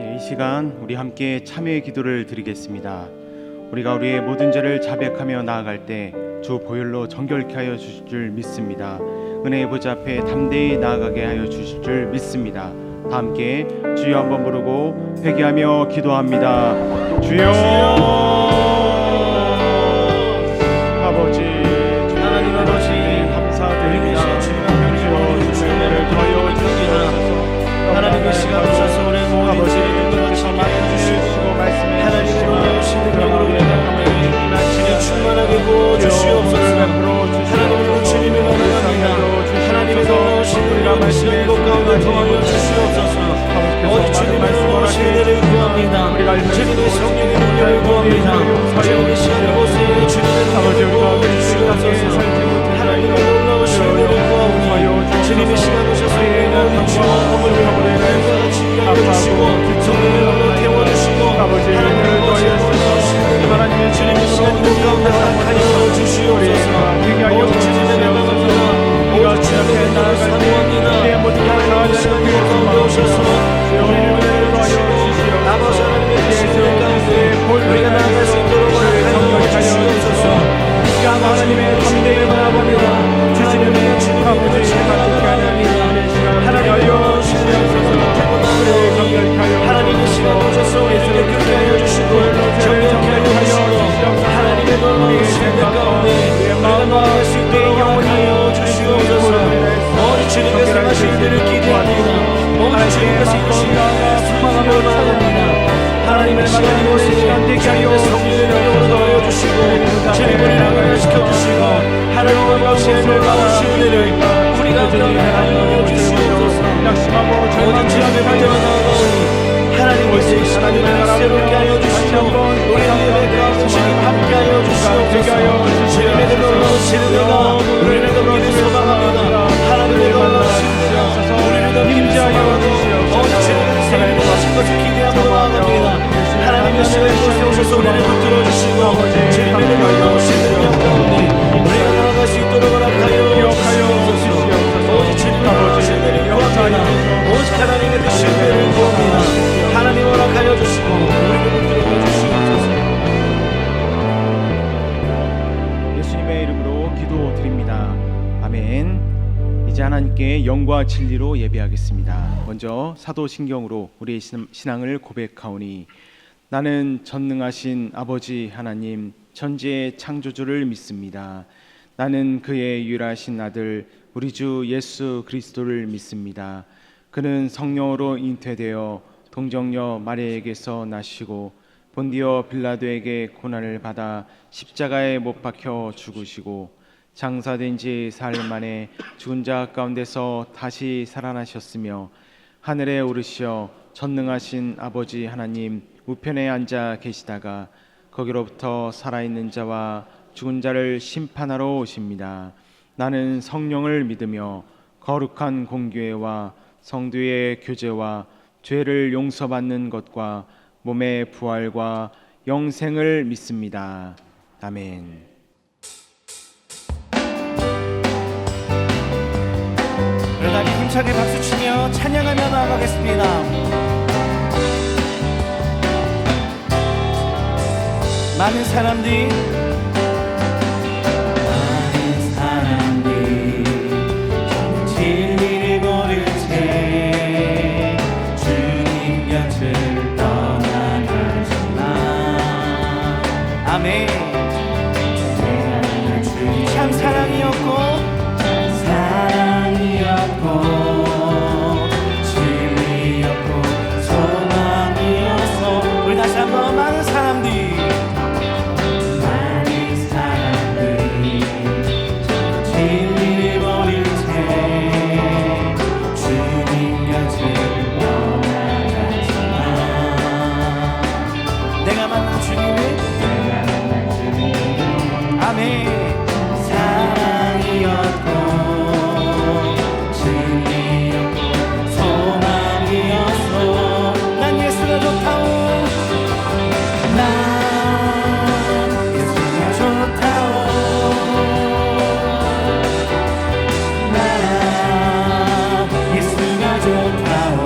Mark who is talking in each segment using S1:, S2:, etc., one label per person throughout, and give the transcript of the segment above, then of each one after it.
S1: 이 시간 우리 함께 참여의 기도를 드리겠습니다. 우리가 우리의 모든 죄를 자백하며 나아갈 때 주 보혈로 정결케 하여 주실 줄 믿습니다. 은혜의 보좌 앞에 담대히 나아가게 하여 주실 줄 믿습니다. 다 함께 주여 한번 부르고 회개하며 기도합니다. 주여 아버지,
S2: 하나님 아버지,
S1: 감사드립니다.
S2: 주님의 주님을 더하여 주옵소서. 하나님의 시간 주셔서 우리 모든 죄를 같이 맡아주시고 하나님의 놀라우신 능력으로 주님 충만하게 부어주시옵소서. 하나님의 주님을 원합니다. 하나님의 놀라우신 능력을 시간 곳 가운데 더하여 주시옵소서. 어디 주님의 놀라우신 은혜를 구합니다. 주님의 성령의 능력을 구합니다. 주님의 시간 곳에 주님의 능력을 부어주시옵소서. 하나님의 놀라우신 은혜를 구하오니 주님의 시간 오셔서 우리의 주와 허물을 치유하여주시고 성령으로 태워주시고 하나님의 놀라우신 은혜를 주님의 시간 곳 가운데 허락하여 주시옵소서. 오직 주님의 명령입니다. 오직 주님의 명령을 사모합니다. 하나님의 시간 곳 가운데 오셔서 우리를 위하여 아버지 하나님의 시간 가운데 우리가 나아갈 수 있도록 허락하여 주시옵소서. 하나님의 담대히 바라봅니다. 주님의 주님의 시간을 바라봅니다. 하나님의 영원하시옵소서. 하나님의 시간 오셔서 우리를 교육하게 하여 주시고 정결케 하여 주시고 하나님의 놀라우신 것 가운데 우리가 나아갈 수 있도록 허락하여 주시옵소서. 오직 주님의 생하신 일을 기대합니다. 오직 주님께서 이루신 일을 소망하며 나아갑니다. 하나님의 시간이 오시니 주님의 성령의 능력으로 더하여 주시고 주님 우리를 강화시켜주시고 하나님의 놀라우신 은혜를 우리 가운데 하여 주시옵소서. 오직 주님의 문제와 나아가오니 하나님께서 이 시간을 새롭게 하여 주시고 우리의 가운데 주님 함께 하여 주시옵소서. 주님의 놀라우신 은혜가 우리를 넘기를 소망합니다. 하나님의 놀라우신 은혜가 우리를 넘기를 소망하고 오직 주님의 생일을 하신 것을 기대하며 나아갑니다. 하나님의 시간에 오셔서 우리를 붙들어 주시고 주님의 놀라우신 능력 가운데 우리가 나아갈 수 있도록 허락하여 주시옵소서. 오직 주님의 놀라우신 은혜를 구합니다. 오직 하나님의 크신 은혜를 구합니다. 하나님 허락하여 주시고 우리를 붙들어 주시옵소서.
S1: 예수님의 이름으로 기도드립니다. 아멘. 이제 하나님께 영과 진리로 예배하겠습니다. 먼저 사도신경으로 우리의 신앙을 고백하오니 나는 전능하신 아버지 하나님 천지의 창조주를 믿습니다. 나는 그의 유일하신 아들 우리 주 예수 그리스도를 믿습니다. 그는 성령으로 잉태되어 동정녀 마리아에게서 나시고 본디오 빌라도에게 고난을 받아 십자가에 못 박혀 죽으시고 장사된 지 사흘 만에 죽은 자 가운데서 다시 살아나셨으며 하늘에 오르시어 전능하신 아버지 하나님 우편에 앉아 계시다가 거기로부터 살아있는 자와 죽은 자를 심판하러 오십니다. 나는 성령을 믿으며 거룩한 공교회와 성도의 교제와 죄를 용서받는 것과 몸의 부활과 영생을 믿습니다. 아멘.
S2: 우리 다시 힘차게 박수치며 찬양하며 나아가겠습니다. 많은 사람들이 진리를 모를 채 주님 곁을 떠나가지만 아멘. 참 사랑이었고 진리였고 소망이었어. 우리 다시 한번 많은 사람들이 진리를 버릴 채 주님 곁을 떠나가지만 내가 만난 주님의 아멘. 사랑이었고 진리였고 소망이었어. 난 예수가 좋다오. 난 예수가 좋다오. 난 예수가 좋다오.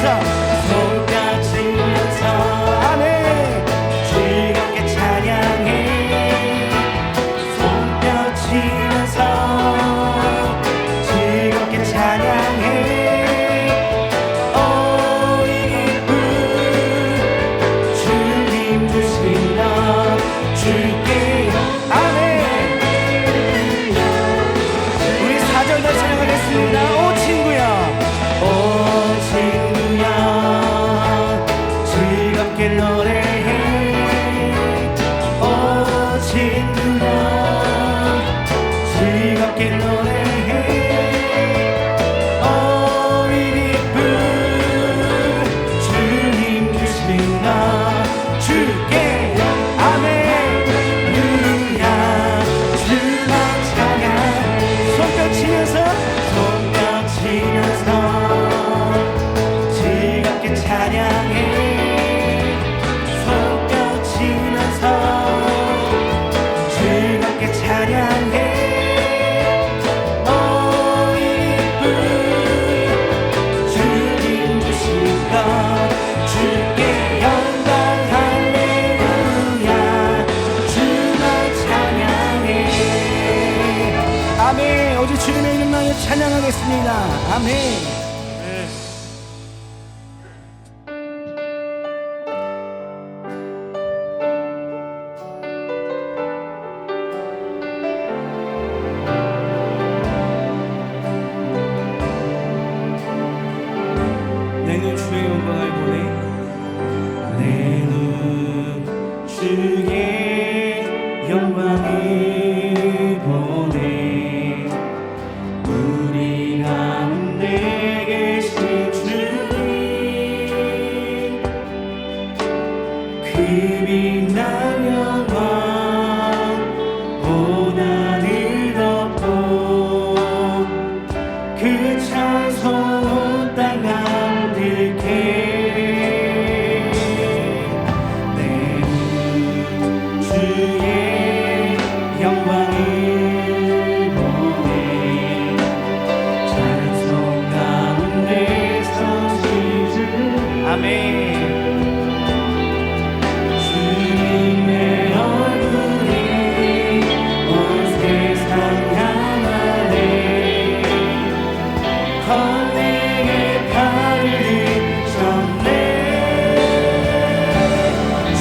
S2: 치면서 손뼉 치면서 아멘 즐겁게 찬양해 손뼉 치면서 즐겁게 찬양해 주님 주신 너 줄게 아멘 우리 4절 다시 찬양하겠습니다 오 친구야 오 친구야 즐겁게 노래해 오 친구야 즐겁게 노래해 오 이리뿐 주님 주신 너 줄게 아멘루야 주만 찬양 손뼉 치면서 손뼉 치면서 즐겁게 찬양해 손뼉 치면서 즐겁게 찬양해 오 이쁜 주님 주신 것 주께 영광 할렐루야 주만 찬양해 아멘 오직 주님의 이름만 찬양하겠습니다 아멘 내 눈 주의 영광을 보내 내 눈 주의 영광을 보내 우리 가운데 계신 주님 그 빛난 영광 온 하늘 덮고 그 찬송 온 땅 가득해 내 눈 주의 영광을 보내 찬송 가운데 서시주 아멘 주님의 얼굴이 온 세상 향하네 건네게 팔을 쳤네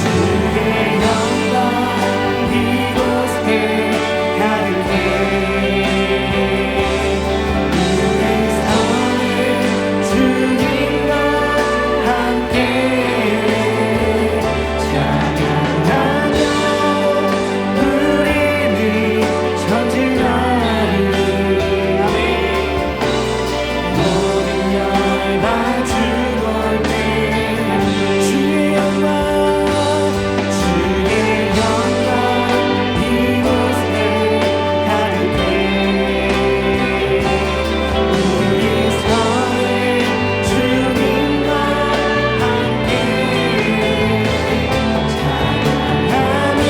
S2: 주의 영광 이곳에 가득해 우리 서는 주님과 함께 찬양하며 우리는 전진하리 모든 열방 주볼 때 주의 영광 이곳에 가득해 우리 서는 주님과 함께 찬양하며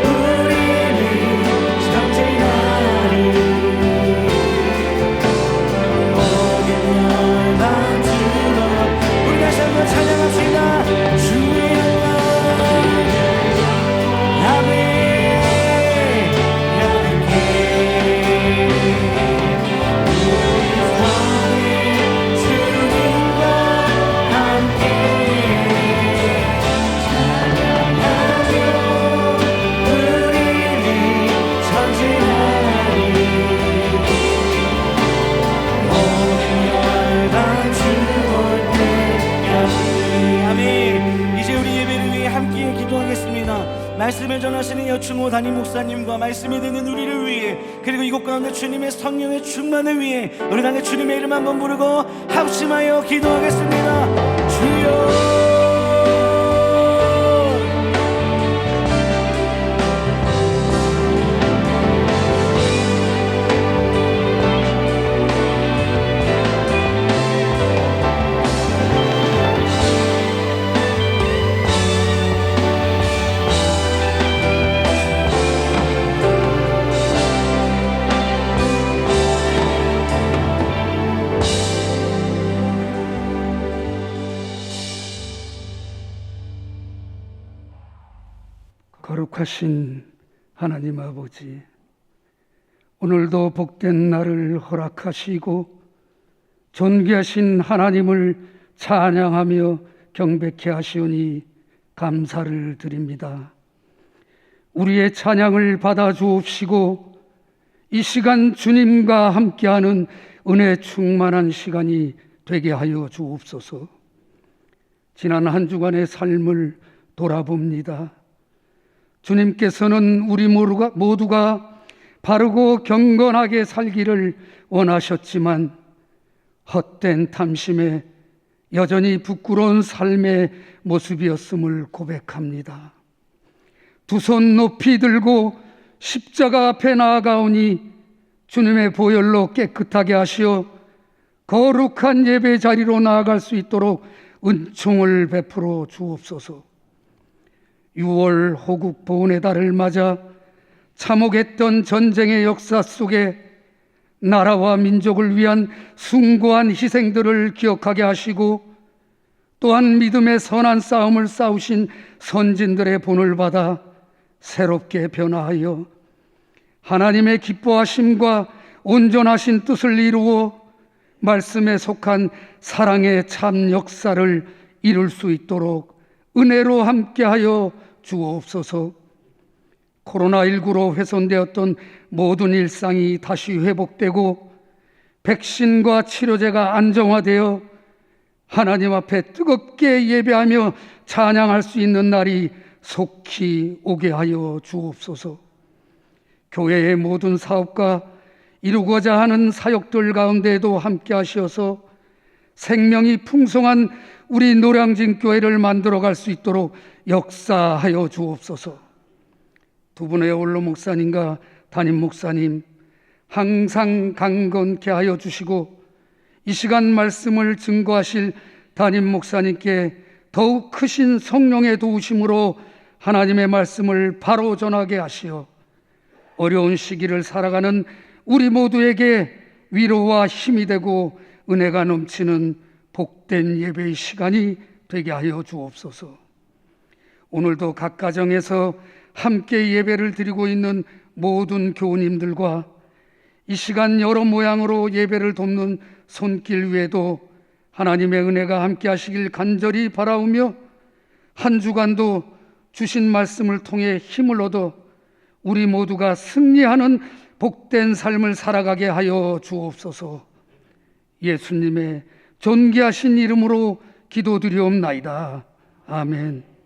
S2: 우리는 전진하리 모든 열방 주로 우리 다시 한번 찬양합시다 주의 영광 아멘 가득해 우리 서는 주님과 함께 찬양하며 우리는 전진하리 모든 열방 주올 때까지 아멘 이제 우리 예배를 위해 함께 기도하겠습니다 말씀을 전하시는 여충호 담임 목사님과 말씀이 듣는 우리를 위해 그리고 이곳 가운데 주님의 성령의 충만을 위해 우리 당의 주님의 이름 한번 부르고 합심하여 기도하겠습니다 주여
S3: 거룩하신 하나님 아버지, 오늘도 복된 날을 허락하시고 존귀하신 하나님을 찬양하며 경배케 하시오니 감사를 드립니다. 우리의 찬양을 받아 주옵시고 이 시간 주님과 함께하는 은혜 충만한 시간이 되게 하여 주옵소서. 지난 한 주간의 삶을 돌아봅니다. 주님께서는 우리 모두가 바르고 경건하게 살기를 원하셨지만 헛된 탐심에 여전히 부끄러운 삶의 모습이었음을 고백합니다. 두 손 높이 들고 십자가 앞에 나아가오니 주님의 보혈로 깨끗하게 하시어 거룩한 예배 자리로 나아갈 수 있도록 은총을 베풀어 주옵소서. 6월 호국 보훈의 달을 맞아 참혹했던 전쟁의 역사 속에 나라와 민족을 위한 숭고한 희생들을 기억하게 하시고 또한 믿음의 선한 싸움을 싸우신 선진들의 본을 받아 새롭게 변화하여 하나님의 기뻐하심과 온전하신 뜻을 이루어 말씀에 속한 사랑의 참 역사를 이룰 수 있도록 은혜로 함께하여 주옵소서. 코로나19로 훼손되었던 모든 일상이 다시 회복되고 백신과 치료제가 안정화되어 하나님 앞에 뜨겁게 예배하며 찬양할 수 있는 날이 속히 오게 하여 주옵소서. 교회의 모든 사업과 이루고자 하는 사역들 가운데에도 함께 하셔서 생명이 풍성한 우리 노량진 교회를 만들어갈 수 있도록 역사하여 주옵소서. 두 분의 원로 목사님과 담임 목사님 항상 강건케 하여 주시고 이 시간 말씀을 증거하실 담임 목사님께 더욱 크신 성령의 도우심으로 하나님의 말씀을 바로 전하게 하시어 어려운 시기를 살아가는 우리 모두에게 위로와 힘이 되고 은혜가 넘치는 복된 예배의 시간이 되게 하여 주옵소서. 오늘도 각 가정에서 함께 예배를 드리고 있는 모든 교우님들과 이 시간 여러 모양으로 예배를 돕는 손길 위에도 하나님의 은혜가 함께 하시길 간절히 바라오며 한 주간도 주신 말씀을 통해 힘을 얻어 우리 모두가 승리하는 복된 삶을 살아가게 하여 주옵소서. 예수님의 존귀하신 이름으로 기도드리옵나이다. 아멘.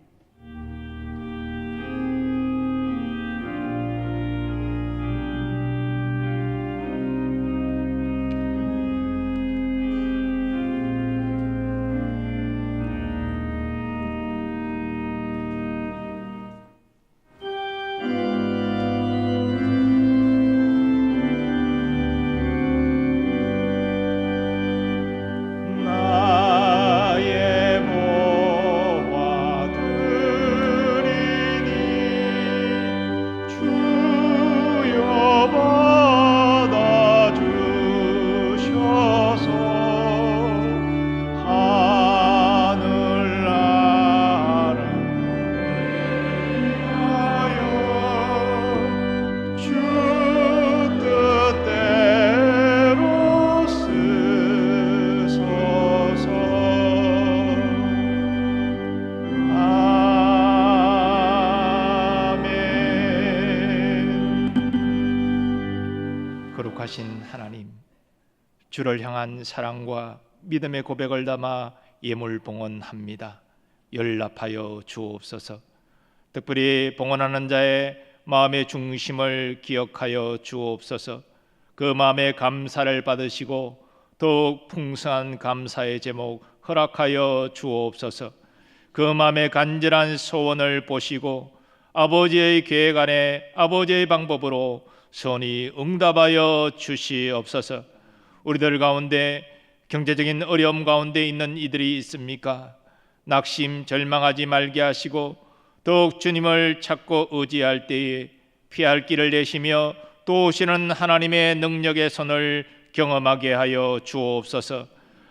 S2: 거룩하신 하나님, 주를 향한 사랑과 믿음의 고백을 담아 예물 봉헌합니다. 연락하여 주옵소서. 특별히 봉헌하는 자의 마음의 중심을 기억하여 주옵소서. 그 마음의 감사를 받으시고 더욱 풍성한 감사의 제목 허락하여 주옵소서. 그 마음의 간절한 소원을 보시고 아버지의 계획 안에 아버지의 방법으로 선히 응답하여 주시옵소서. 우리들 가운데 경제적인 어려움 가운데 있는 이들이 있습니까? 낙심 절망하지 말게 하시고 더욱 주님을 찾고 의지할 때에 피할 길을 내시며 도우시는 하나님의 능력의 손을 경험하게 하여 주옵소서.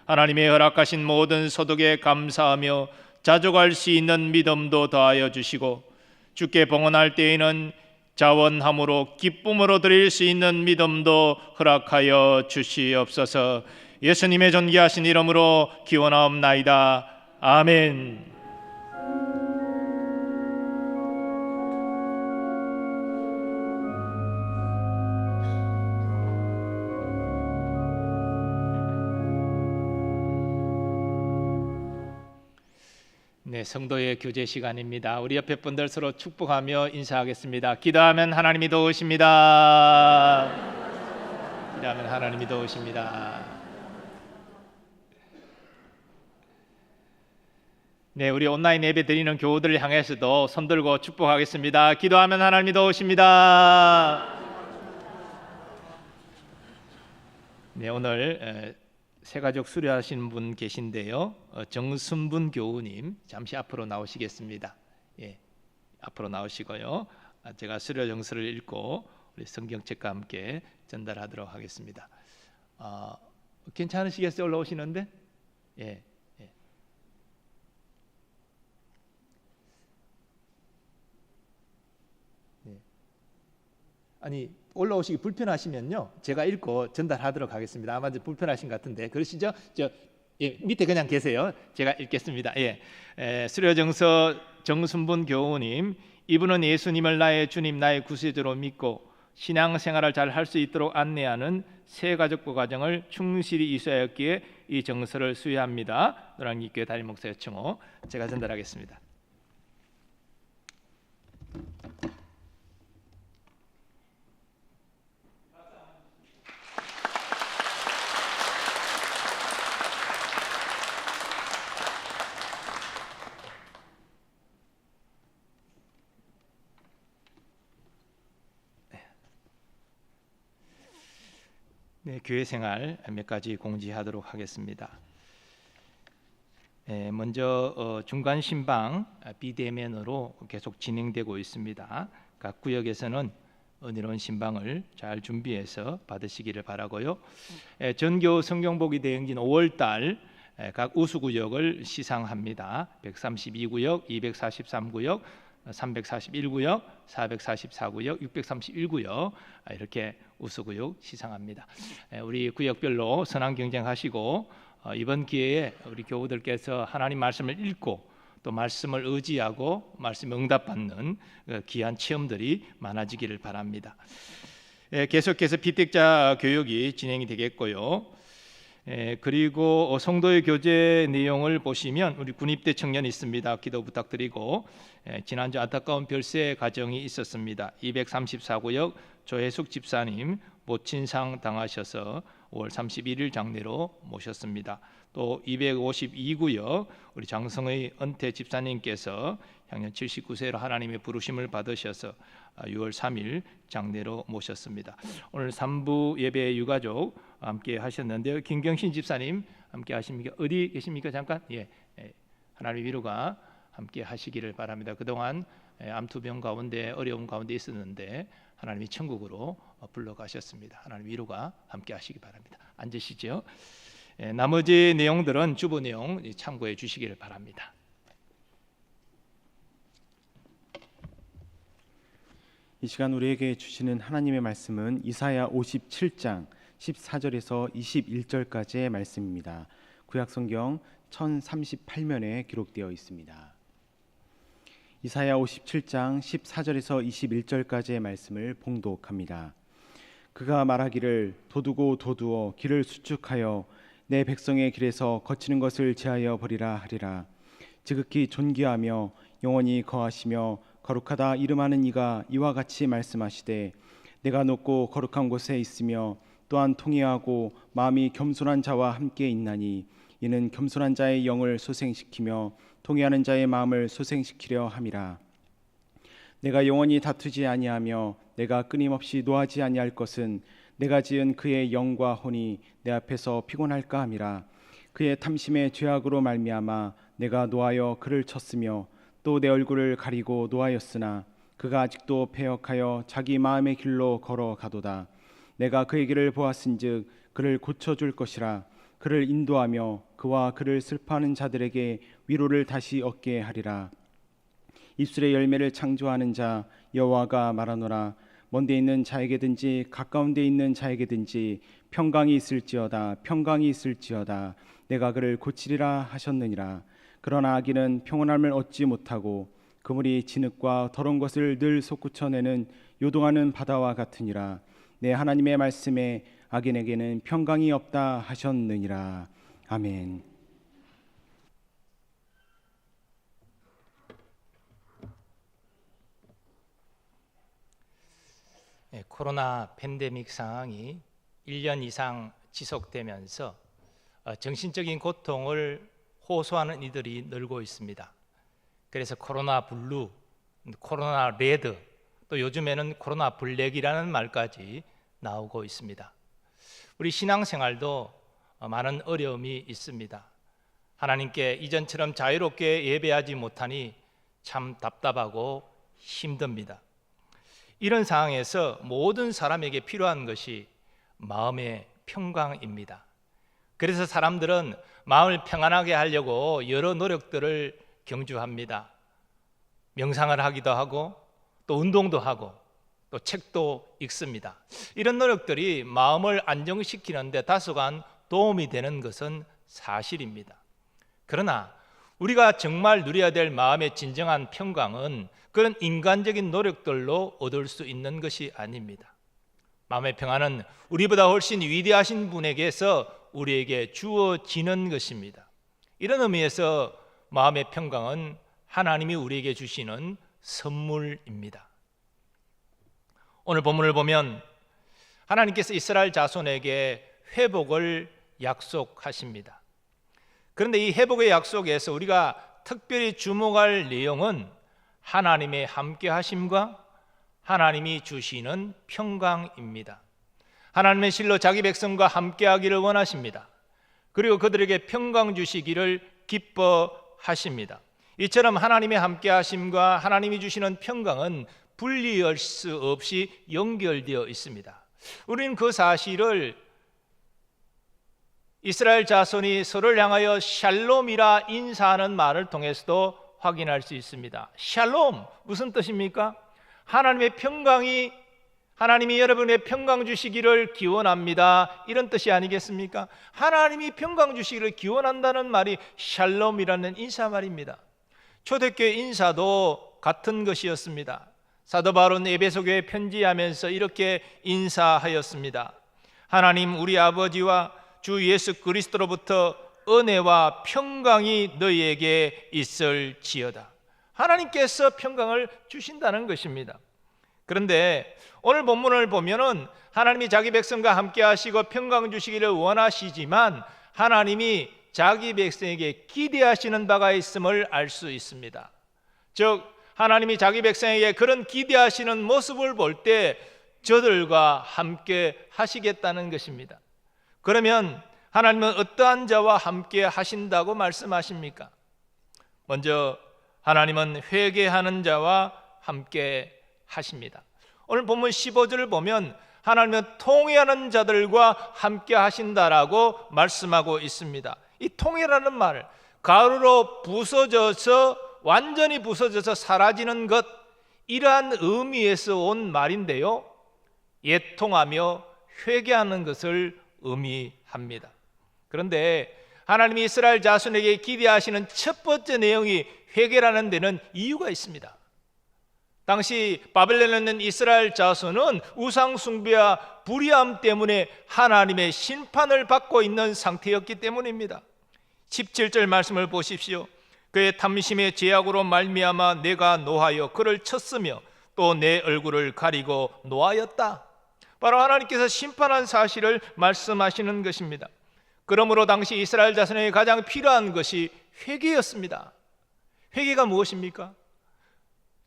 S2: 하나님의 허락하신 모든 소득에 감사하며 자족할 수 있는 믿음도 더하여 주시고 주께 봉헌할 때에는 자원함으로 기쁨으로 드릴 수 있는 믿음도 허락하여 주시옵소서. 예수님의 존귀하신 이름으로 기원하옵나이다. 아멘. 네, 성도의 교제 시간입니다. 우리 옆에 분들 서로 축복하며 인사하겠습니다. 기도하면 하나님이 도우십니다. 기도하면 하나님이 도우십니다. 네, 우리 온라인 예배 드리는 교우들을 향해서도 손 들고 축복하겠습니다. 기도하면 하나님이 도우십니다. 네, 오늘 새가족 수료하시는 분 계신데요. 정순분 교우님 잠시 앞으로 나오시겠습니다. 예, 앞으로 나오시고요. 제가 수료 정서를 읽고 우리 성경책과 함께 전달하도록 하겠습니다. 괜찮으시겠어요? 올라오시는데? 예. 아니 올라오시기 불편하시면요 제가 읽고 전달하도록 하겠습니다. 아마 불편하신 것 같은데 그러시죠? 밑에 그냥 계세요. 제가 읽겠습니다. 수료정서 정순분 교우님, 이분은 예수님을 나의 주님, 나의 구세주로 믿고 신앙생활을 잘 할 수 있도록 안내하는 새가족부 과정을 충실히 이수하였기에 이 정서를 수여합니다. 노량진교회 담임 목사 여청호, 제가 전달하겠습니다. 네, 교회 생활 몇 가지 공지하도록 하겠습니다. 먼저 중간 신방 비대면으로 계속 진행되고 있습니다. 각 구역에서는 은혜로운 신방을 잘 준비해서 받으시기를 바라고요. 전교 성경보기 대행진 5월달 각 우수구역을 시상합니다. 132구역, 243구역, 341구역, 444구역, 631구역 이렇게 우수구역 시상합니다. 우리 구역별로 선한 경쟁하시고 이번 기회에 우리 교우들께서 하나님 말씀을 읽고 또 말씀을 의지하고 말씀 응답받는 귀한 체험들이 많아지기를 바랍니다. 계속해서 비택자 교육이 진행이 되겠고요. 그리고 성도의 교제 내용을 보시면 우리 군입대 청년이 있습니다. 기도 부탁드리고 지난주 안타까운 별세 가정이 있었습니다. 234구역 조혜숙 집사님 모친상 당하셔서 5월 31일 장례로 모셨습니다. 또 252구역 우리 장성의 은퇴 집사님께서 향년 79세로 하나님의 부르심을 받으셔서 6월 3일 장례로 모셨습니다. 오늘 3부 예배 유가족 함께 하셨는데요. 김경신 집사님 함께 하십니까? 어디 계십니까? 잠깐. 하나님의 위로가 함께 하시기를 바랍니다. 그동안 암투병 가운데 어려움 가운데 있었는데 하나님이 천국으로 불러가셨습니다. 하나님 위로가 함께 하시기 바랍니다. 앉으시죠. 나머지 내용들은 주보 내용 참고해 주시기를 바랍니다.
S1: 이 시간 우리에게 주시는 하나님의 말씀은 이사야 57장 14절에서 21절까지의 말씀입니다. 구약성경 1038면에 기록되어 있습니다. 이사야 57장 14절에서 21절까지의 말씀을 봉독합니다. 그가 말하기를 도두고 도두어 길을 수축하여 내 백성의 길에서 거치는 것을 제하여 버리라 하리라. 지극히 존귀하며 영원히 거하시며 거룩하다 이름하는 이가 이와 같이 말씀하시되 내가 높고 거룩한 곳에 있으며 또한 통회하고 마음이 겸손한 자와 함께 있나니 이는 겸손한 자의 영을 소생시키며 통회하는 자의 마음을 소생시키려 함이라. 내가 영원히 다투지 아니하며 내가 끊임없이 노하지 아니할 것은 내가 지은 그의 영과 혼이 내 앞에서 피곤할까 함이라. 그의 탐심의 죄악으로 말미암아 내가 노하여 그를 쳤으며 또 내 얼굴을 가리고 노하였으나 그가 아직도 패역하여 자기 마음의 길로 걸어가도다. 내가 그의 길을 보았은즉 그를 고쳐줄 것이라. 그를 인도하며 그와 그를 슬퍼하는 자들에게 위로를 다시 얻게 하리라. 입술의 열매를 창조하는 자 여호와가 말하노라. 먼데 있는 자에게든지 가까운 데 있는 자에게든지 평강이 있을지어다. 평강이 있을지어다. 내가 그를 고치리라 하셨느니라. 그러나 악인은 평온함을 얻지 못하고 그물이 진흙과 더러운 것을 늘 솟구쳐내는 요동하는 바다와 같으니라. 내 하나님의 말씀에 악인에게는 평강이 없다 하셨느니라. 아멘.
S4: 코로나 팬데믹 상황이 1년 이상 지속되면서 정신적인 고통을 호소하는 이들이 늘고 있습니다. 그래서 코로나 블루, 코로나 레드, 또 요즘에는 코로나 블랙이라는 말까지 나오고 있습니다. 우리 신앙생활도 많은 어려움이 있습니다. 하나님께 이전처럼 자유롭게 예배하지 못하니 참 답답하고 힘듭니다. 이런 상황에서 모든 사람에게 필요한 것이 마음의 평강입니다. 그래서 사람들은 마음을 평안하게 하려고 여러 노력들을 경주합니다. 명상을 하기도 하고 또 운동도 하고 또 책도 읽습니다. 이런 노력들이 마음을 안정시키는데 다소간 도움이 되는 것은 사실입니다. 그러나 우리가 정말 누려야 될 마음의 진정한 평강은 그런 인간적인 노력들로 얻을 수 있는 것이 아닙니다. 마음의 평안은 우리보다 훨씬 위대하신 분에게서 우리에게 주어지는 것입니다. 이런 의미에서 마음의 평강은 하나님이 우리에게 주시는 선물입니다. 오늘 본문을 보면 하나님께서 이스라엘 자손에게 회복을 약속하십니다. 그런데 이 회복의 약속에서 우리가 특별히 주목할 내용은 하나님의 함께 하심과 하나님이 주시는 평강입니다. 하나님의 실로 자기 백성과 함께 하기를 원하십니다. 그리고 그들에게 평강 주시기를 기뻐하십니다. 이처럼 하나님의 함께 하심과 하나님이 주시는 평강은 분리할 수 없이 연결되어 있습니다. 우리는 그 사실을 이스라엘 자손이 서로를 향하여 샬롬이라 인사하는 말을 통해서도 확인할 수 있습니다. 샬롬, 무슨 뜻입니까? 하나님의 평강이, 하나님이 여러분의 평강 주시기를 기원합니다, 이런 뜻이 아니겠습니까? 하나님이 평강 주시기를 기원한다는 말이 샬롬이라는 인사말입니다. 초대교회 인사도 같은 것이었습니다. 사도 바울은 에베소교회에 편지하면서 이렇게 인사하였습니다. 하나님 우리 아버지와 주 예수 그리스도로부터 은혜와 평강이 너희에게 있을지어다. 하나님께서 평강을 주신다는 것입니다. 그런데 오늘 본문을 보면은 하나님이 자기 백성과 함께 하시고 평강 주시기를 원하시지만 하나님이 자기 백성에게 기대하시는 바가 있음을 알 수 있습니다. 즉 하나님이 자기 백성에게 그런 기대하시는 모습을 볼 때 저들과 함께 하시겠다는 것입니다. 그러면 하나님은 어떠한 자와 함께 하신다고 말씀하십니까? 먼저 하나님은 회개하는 자와 함께 하십니다. 오늘 본문 15절을 보면 하나님은 통회하는 자들과 함께 하신다라고 말씀하고 있습니다. 이 통회라는 말, 가루로 부서져서 완전히 부서져서 사라지는 것, 이러한 의미에서 온 말인데요, 애통하며 회개하는 것을 의미합니다. 그런데 하나님이 이스라엘 자손에게 기대하시는 첫 번째 내용이 회개라는 데는 이유가 있습니다. 당시 바벨론에 있는 이스라엘 자손은 우상 숭배와 불의함 때문에 하나님의 심판을 받고 있는 상태였기 때문입니다. 17절 말씀을 보십시오. 그의 탐심의 죄악으로 말미암아 내가 노하여 그를 쳤으며 또 내 얼굴을 가리고 노하였다. 바로 하나님께서 심판한 사실을 말씀하시는 것입니다. 그러므로 당시 이스라엘 자손에게 가장 필요한 것이 회개였습니다. 회개가 무엇입니까?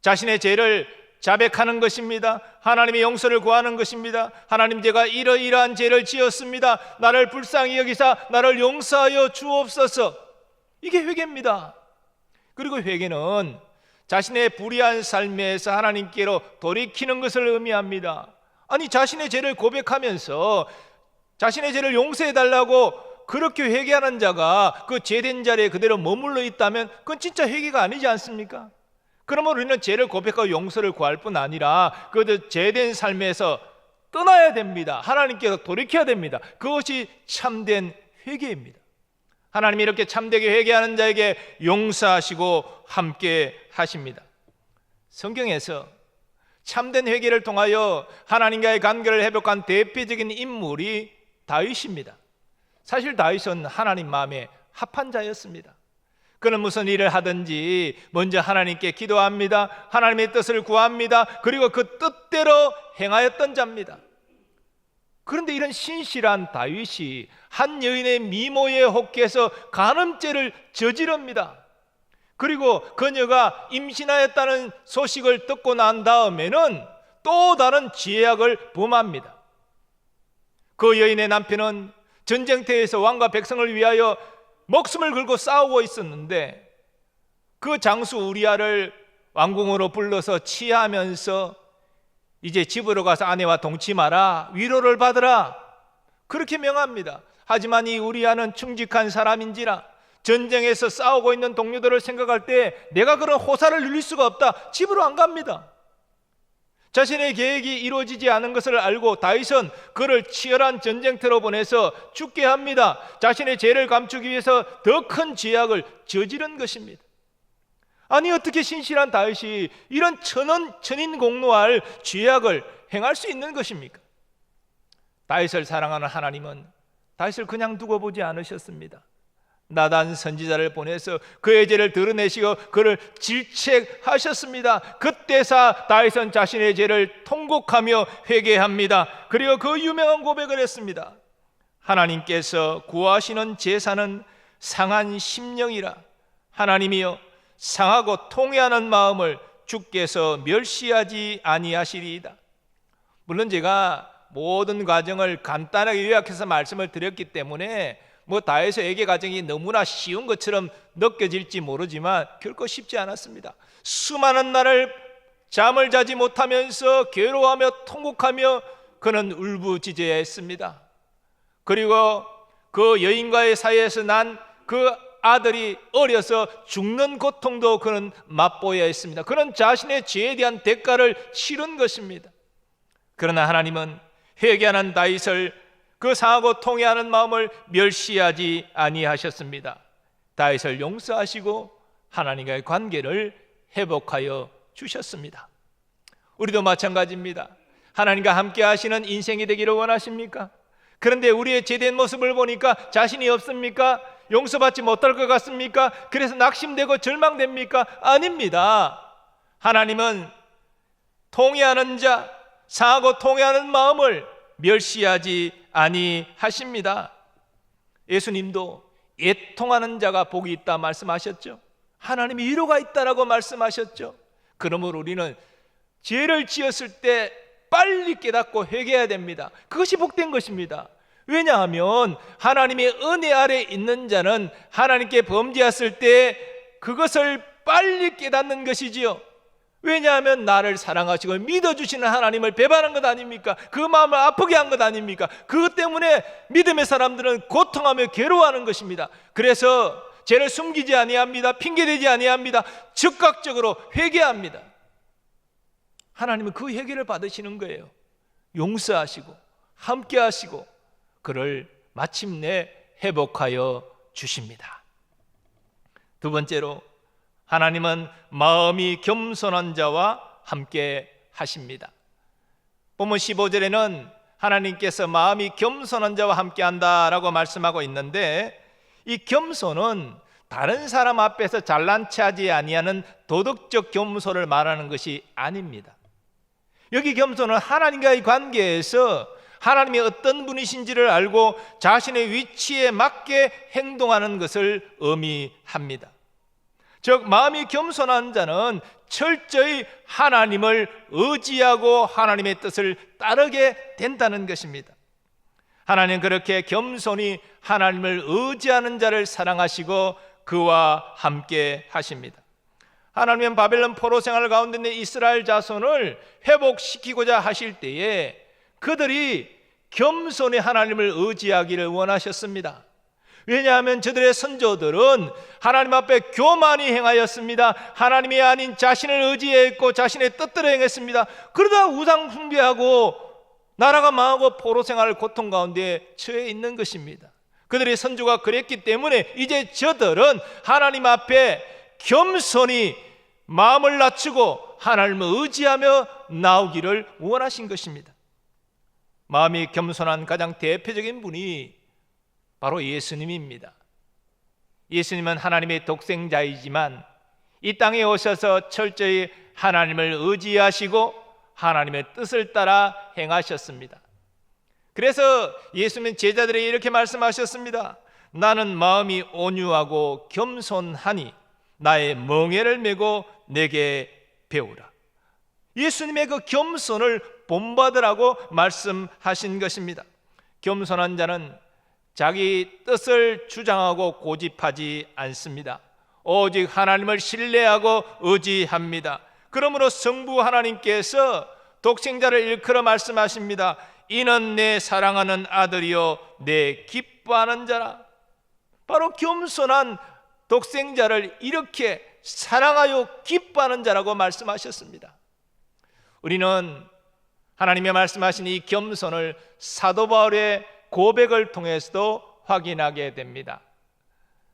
S4: 자신의 죄를 자백하는 것입니다. 하나님의 용서를 구하는 것입니다. 하나님, 제가 이러이러한 죄를 지었습니다. 나를 불쌍히 여기사 나를 용서하여 주옵소서. 이게 회개입니다. 그리고 회개는 자신의 불의한 삶에서 하나님께로 돌이키는 것을 의미합니다. 아니, 자신의 죄를 고백하면서 자신의 죄를 용서해달라고 그렇게 회개하는 자가 그 죄된 자리에 그대로 머물러 있다면 그건 진짜 회개가 아니지 않습니까? 그러면 우리는 죄를 고백하고 용서를 구할 뿐 아니라 그 죄된 삶에서 떠나야 됩니다. 하나님께서 돌이켜야 됩니다. 그것이 참된 회개입니다. 하나님이 이렇게 참되게 회개하는 자에게 용서하시고 함께 하십니다. 성경에서 참된 회개를 통하여 하나님과의 관계를 회복한 대표적인 인물이 다윗입니다. 사실 다윗은 하나님 마음에 합한 자였습니다. 그는 무슨 일을 하든지 먼저 하나님께 기도합니다. 하나님의 뜻을 구합니다. 그리고 그 뜻대로 행하였던 자입니다. 그런데 이런 신실한 다윗이 한 여인의 미모에 혹해서 간음죄를 저지릅니다. 그리고 그녀가 임신하였다는 소식을 듣고 난 다음에는 또 다른 죄악을 범합니다. 그 여인의 남편은 전쟁터에서 왕과 백성을 위하여 목숨을 걸고 싸우고 있었는데 그 장수 우리아를 왕궁으로 불러서 치하하면서 이제 집으로 가서 아내와 동침하라, 위로를 받으라, 그렇게 명합니다. 하지만 이 우리아는 충직한 사람인지라 전쟁에서 싸우고 있는 동료들을 생각할 때 내가 그런 호사를 누릴 수가 없다, 집으로 안 갑니다. 자신의 계획이 이루어지지 않은 것을 알고 다윗은 그를 치열한 전쟁터로 보내서 죽게 합니다. 자신의 죄를 감추기 위해서 더 큰 죄악을 저지른 것입니다. 아니, 어떻게 신실한 다윗이 이런 천인공노할 죄악을 행할 수 있는 것입니까? 다윗을 사랑하는 하나님은 다윗을 그냥 두고 보지 않으셨습니다. 나단 선지자를 보내서 그의 죄를 드러내시고 그를 질책하셨습니다. 그때서 다윗은 자신의 죄를 통곡하며 회개합니다. 그리고 그 유명한 고백을 했습니다. 하나님께서 구하시는 제사는 상한 심령이라. 하나님이여, 상하고 통회하는 마음을 주께서 멸시하지 아니하시리이다. 물론 제가 모든 과정을 간단하게 요약해서 말씀을 드렸기 때문에 다윗의 회개 과정이 너무나 쉬운 것처럼 느껴질지 모르지만 결코 쉽지 않았습니다. 수많은 날을 잠을 자지 못하면서 괴로워하며 통곡하며 그는 울부짖어했습니다. 그리고 그 여인과의 사이에서 난 그 아들이 어려서 죽는 고통도 그는 맛보여야 했습니다. 그는 자신의 죄에 대한 대가를 치른 것입니다. 그러나 하나님은 회개하는 다윗을, 그 상하고 통회하는 마음을 멸시하지 아니하셨습니다. 다윗을 용서하시고 하나님과의 관계를 회복하여 주셨습니다. 우리도 마찬가지입니다. 하나님과 함께 하시는 인생이 되기를 원하십니까? 그런데 우리의 죄된 모습을 보니까 자신이 없습니까? 용서받지 못할 것 같습니까? 그래서 낙심되고 절망됩니까? 아닙니다. 하나님은 통회하는 자, 상하고 통회하는 마음을 멸시하지 아니하십니다. 예수님도 애통하는 자가 복이 있다 말씀하셨죠. 하나님이 위로가 있다라고 말씀하셨죠. 그러므로 우리는 죄를 지었을 때 빨리 깨닫고 회개해야 됩니다. 그것이 복된 것입니다. 왜냐하면 하나님의 은혜 아래 있는 자는 하나님께 범죄했을 때 그것을 빨리 깨닫는 것이지요. 왜냐하면 나를 사랑하시고 믿어주시는 하나님을 배반한 것 아닙니까? 그 마음을 아프게 한 것 아닙니까? 그것 때문에 믿음의 사람들은 고통하며 괴로워하는 것입니다. 그래서 죄를 숨기지 아니합니다. 핑계대지 아니합니다. 즉각적으로 회개합니다. 하나님은 그 회개를 받으시는 거예요. 용서하시고 함께 하시고 그를 마침내 회복하여 주십니다. 두 번째로, 하나님은 마음이 겸손한 자와 함께 하십니다. 본문 15절에는 하나님께서 마음이 겸손한 자와 함께 한다라고 말씀하고 있는데, 이 겸손은 다른 사람 앞에서 잘난 체하지 아니하는 도덕적 겸손을 말하는 것이 아닙니다. 여기 겸손은 하나님과의 관계에서 하나님이 어떤 분이신지를 알고 자신의 위치에 맞게 행동하는 것을 의미합니다. 즉, 마음이 겸손한 자는 철저히 하나님을 의지하고 하나님의 뜻을 따르게 된다는 것입니다. 하나님은 그렇게 겸손히 하나님을 의지하는 자를 사랑하시고 그와 함께 하십니다. 하나님은 바벨론 포로 생활 가운데 있는 이스라엘 자손을 회복시키고자 하실 때에 그들이 겸손히 하나님을 의지하기를 원하셨습니다. 왜냐하면 저들의 선조들은 하나님 앞에 교만히 행하였습니다. 하나님이 아닌 자신을 의지했고 자신의 뜻대로 행했습니다. 그러다 우상 숭배하고 나라가 망하고 포로 생활 고통 가운데 처해 있는 것입니다. 그들의 선조가 그랬기 때문에 이제 저들은 하나님 앞에 겸손히 마음을 낮추고 하나님을 의지하며 나오기를 원하신 것입니다. 마음이 겸손한 가장 대표적인 분이 바로 예수님입니다. 예수님은 하나님의 독생자이지만 이 땅에 오셔서 철저히 하나님을 의지하시고 하나님의 뜻을 따라 행하셨습니다. 그래서 예수님은 제자들에게 이렇게 말씀하셨습니다. 나는 마음이 온유하고 겸손하니 나의 멍에를 메고 내게 배우라. 예수님의 그 겸손을 본받으라고 말씀하신 것입니다. 겸손한 자는 자기 뜻을 주장하고 고집하지 않습니다. 오직 하나님을 신뢰하고 의지합니다. 그러므로 성부 하나님께서 독생자를 일컬어 말씀하십니다. 이는 내 사랑하는 아들이요 내 기뻐하는 자라. 바로 겸손한 독생자를 이렇게 사랑하여 기뻐하는 자라고 말씀하셨습니다. 우리는 하나님의 말씀하신 이 겸손을 사도 바울의 고백을 통해서도 확인하게 됩니다.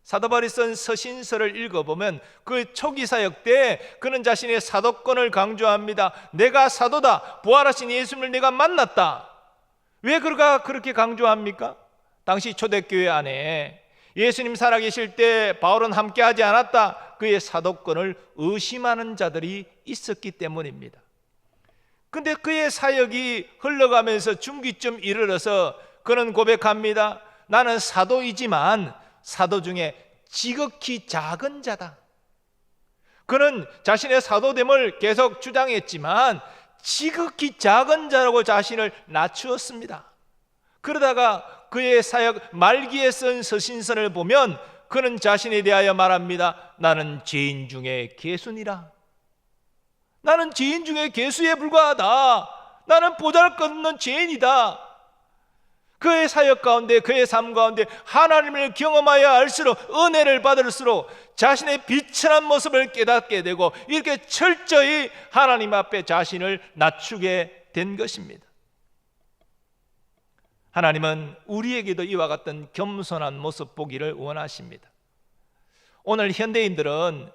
S4: 사도 바울이 쓴 서신서를 읽어보면 그 초기 사역 때 그는 자신의 사도권을 강조합니다. 내가 사도다. 부활하신 예수님을 내가 만났다. 왜 그가 그렇게 강조합니까? 당시 초대교회 안에 예수님 살아계실 때 바울은 함께하지 않았다. 그의 사도권을 의심하는 자들이 있었기 때문입니다. 근데 그의 사역이 흘러가면서 중기쯤 이르러서 그는 고백합니다. 나는 사도이지만 사도 중에 지극히 작은 자다. 그는 자신의 사도됨을 계속 주장했지만 지극히 작은 자라고 자신을 낮추었습니다. 그러다가 그의 사역 말기에 쓴 서신서를 보면 그는 자신에 대하여 말합니다. 나는 죄인 중에 개순이라. 나는 죄인 중에 개수에 불과하다. 나는 보잘것없는 죄인이다. 그의 사역 가운데 그의 삶 가운데 하나님을 경험하여 알수록 은혜를 받을수록 자신의 비천한 모습을 깨닫게 되고 이렇게 철저히 하나님 앞에 자신을 낮추게 된 것입니다. 하나님은 우리에게도 이와 같은 겸손한 모습 보기를 원하십니다. 오늘 현대인들은